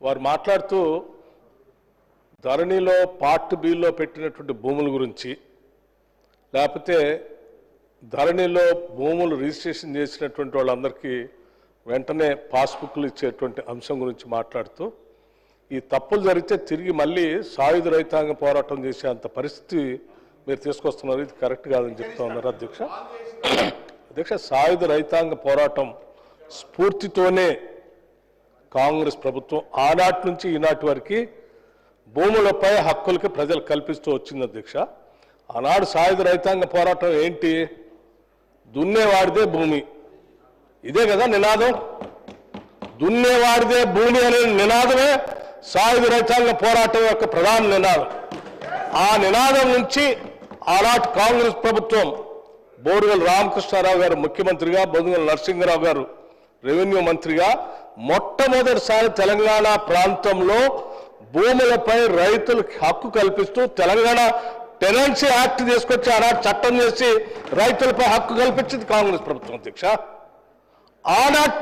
వారు మాట్లాడుతూ ధరణిలో పార్ట్ బిలో పెట్టినటువంటి భూముల గురించి, లేకపోతే ధరణిలో భూములు రిజిస్ట్రేషన్ చేసినటువంటి వాళ్ళందరికీ వెంటనే పాస్బుక్లు ఇచ్చేటువంటి అంశం గురించి మాట్లాడుతూ, ఈ తప్పులు జరిగితే తిరిగి మళ్ళీ సాయుధ రైతాంగ పోరాటం చేసే అంత పరిస్థితి మీరు తీసుకొస్తున్నారు, ఇది కరెక్ట్ కాదని చెప్తా ఉన్నారు అధ్యక్ష. అధ్యక్ష, సాయుధ రైతాంగ పోరాటం స్ఫూర్తితోనే కాంగ్రెస్ ప్రభుత్వం ఆనాటి నుంచి ఈనాటి వరకు భూములపై హక్కులకి ప్రజలు కల్పిస్తూ వచ్చింది అధ్యక్ష. ఆనాడు సాయుధ రైతాంగ పోరాటం ఏంటి? దున్నేవాడిదే భూమి, ఇదే కదా నినాదం. దున్నేవాడిదే భూమి అనే నినాదమే సాయుధ రైతాంగ పోరాటం యొక్క ప్రధాన నినాదం. ఆ నినాదం నుంచి ఆనాటి కాంగ్రెస్ ప్రభుత్వం బోడుగల రామకృష్ణారావు గారు ముఖ్యమంత్రిగా, బొద్దుగల నరసింహరావు గారు రెవెన్యూ మంత్రిగా మొట్టమొదటిసారి తెలంగాణ ప్రాంతంలో భూములపై రైతులకు హక్కు కల్పిస్తూ తెలంగాణ టెనెన్సీ యాక్ట్ తీసుకొచ్చి ఆనాడు చట్టం చేసి రైతులపై హక్కు కల్పించింది కాంగ్రెస్ ప్రభుత్వం అధ్యక్ష. ఆనాటి